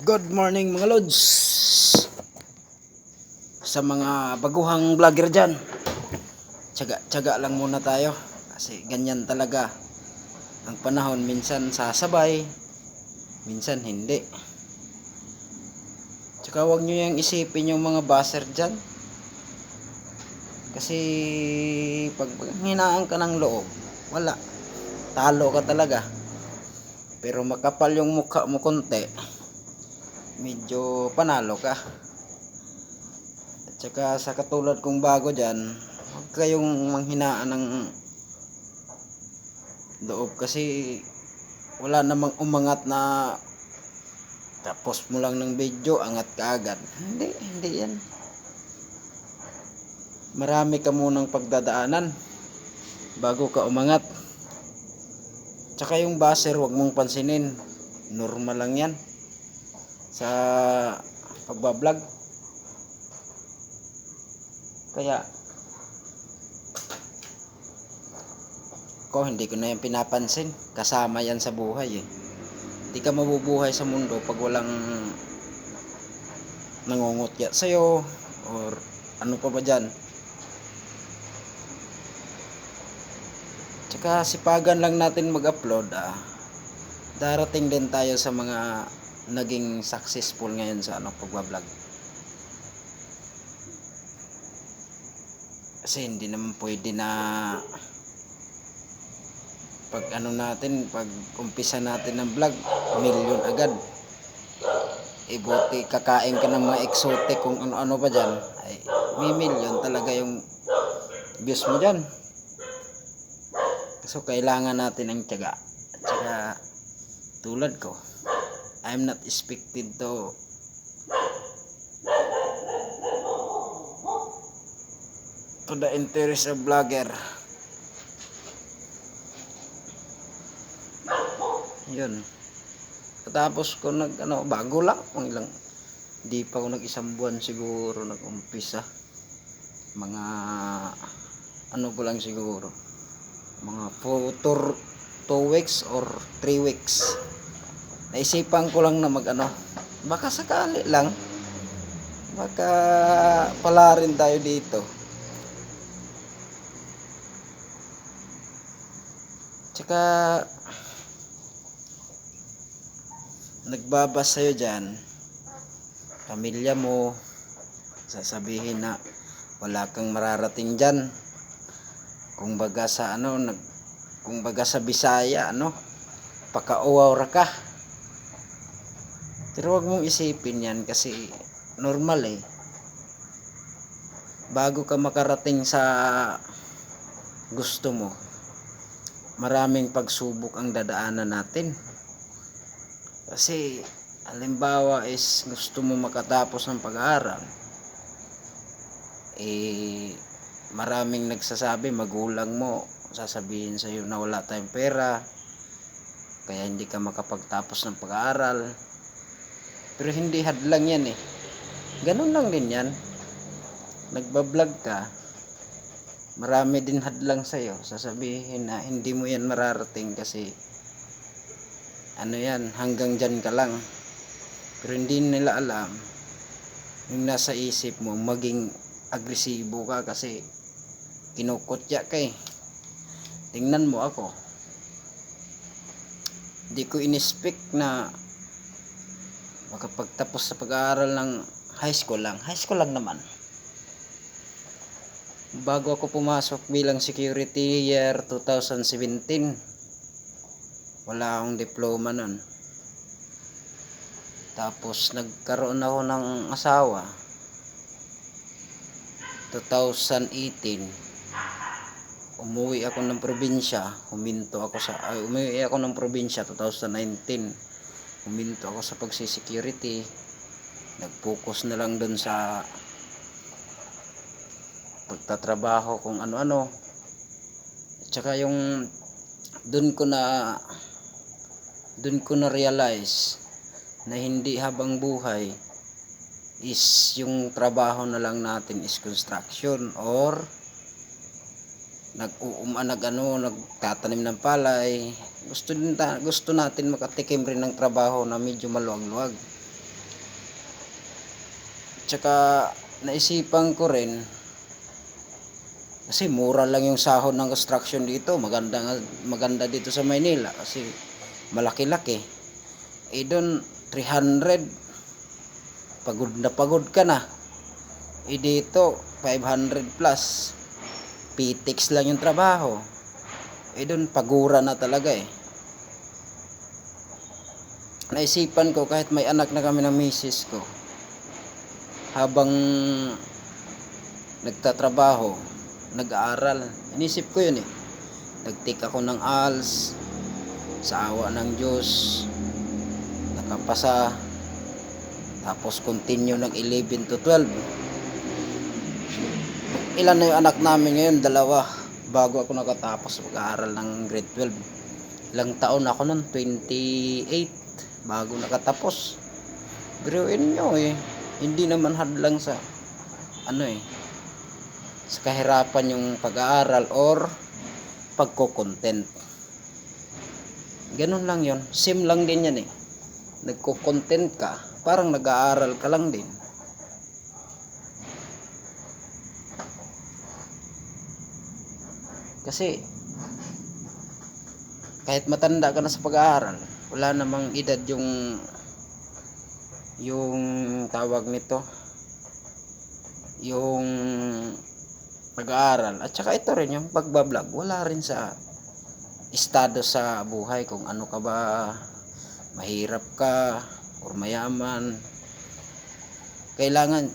Good morning mga lods. Sa mga baguhang vlogger dyan, tiyaga lang muna tayo. Kasi ganyan talaga ang panahon. Minsan sasabay, minsan hindi. Tsaka huwag nyo yung isipin yung mga baser dyan. Kasi pag hinaan ka ng loob, wala. Talo ka talaga. Pero makapal yung mukha mo konti, medyo panalo ka. At saka sa katulad kong bago dyan, huwag kayong manghinaan ng loob kasi wala namang umangat na tapos mo lang ng video, angat ka agad. Hindi yan. Marami ka munang pagdadaanan bago ka umangat. Tsaka yung baser, huwag mong pansinin. Normal lang yan sa pagbablog. Kaya hindi ko na yan pinapansin. Kasama yan sa buhay eh. Hindi ka mabubuhay sa mundo pag walang nangungutya sa'yo or ano pa ba dyan. Tsaka sipagan lang natin mag-upload. Darating din tayo sa mga naging successful ngayon sa pagbablog. Kasi hindi naman pwede na pag pag umpisa natin ng vlog, million agad. Buti kakain ka ng mga exotic kung ano-ano pa dyan, ay may million talaga yung views mo dyan. So kailangan natin ang tiyaga. At saka tulad ko, I'm not expected to the interest of vlogger. Yun. Tapos ko bago lang, ilang, di pa ako nag-isang buwan siguro nag-umpisa. Mga ko lang siguro, mga 2 weeks or 3 weeks. Naisipan ko lang na baka sakali lang, baka pala rin tayo dito. Tsaka nagbabas sa'yo dyan, pamilya mo, sasabihin na wala kang mararating dyan. Kung baga sa Bisaya, pakauwaw ka. Pero wag mong isipin yan kasi normal eh. Bago ka makarating sa gusto mo, maraming pagsubok ang dadaanan natin. Kasi halimbawa is gusto mo makatapos ng pag-aaral, maraming nagsasabi, magulang mo sasabihin sa iyo na wala tayong pera kaya hindi ka makapagtapos ng pag-aaral. Pero hindi hadlang yan eh. Ganun lang din yan. Nagbablog ka, marami din hadlang sa iyo. Sasabihin na hindi mo yan mararating kasi yan, hanggang dyan ka lang. Pero hindi nila alam yung nasa isip mo, maging agresibo ka kasi kinukutya ka eh. Tingnan mo ako, hindi ko in-expect na makapagtapos sa pag-aaral ng high school lang naman. Bago ako pumasok bilang security year 2017, wala akong diploma nun. Tapos nagkaroon ako ng asawa 2018. Umuwi ako ng probinsya, umuwi ako ng probinsya 2019. Huminto ako sa pagsisecurity. Nag-focus na lang dun sa pagtatrabaho kung ano-ano. At saka yung dun ko na realize na hindi habang buhay is yung trabaho na lang natin is construction or nagtatanim ng palay. Gusto natin makatikim rin ng trabaho na medyo maluwag-luwag. Tsaka naisipan ko rin, kasi mura lang yung sahod ng construction dito. Maganda dito sa Maynila kasi malaki-laki. Doon 300, pagod ka na. Dito 500 plus. PTX lang yung trabaho. Doon pagura na talaga Naisipan ko, kahit may anak na kami ng misis ko, habang nagtatrabaho, nag-aaral, inisip ko yun nag-take ako ng ALS, sa awa ng Diyos nakapasa, tapos continue ng 11 to 12. Ilan na yung anak namin ngayon? 2, bago ako nakatapos mag-aaral ng grade 12. Ilang taon ako nun? 28 bago nakatapos. Biruin nyo hindi naman hadlang sa sa kahirapan yung pag-aaral or pagko-content. Ganun lang yon, same lang din yan nagko-content ka, parang nag-aaral ka lang din. Kasi kahit matanda ka na sa pag-aaral, wala namang edad yung tawag nito, yung pag-aaral. At saka ito rin yung pagbablog, wala rin sa estado sa buhay kung ano ka ba, mahirap ka or mayaman. Kailangan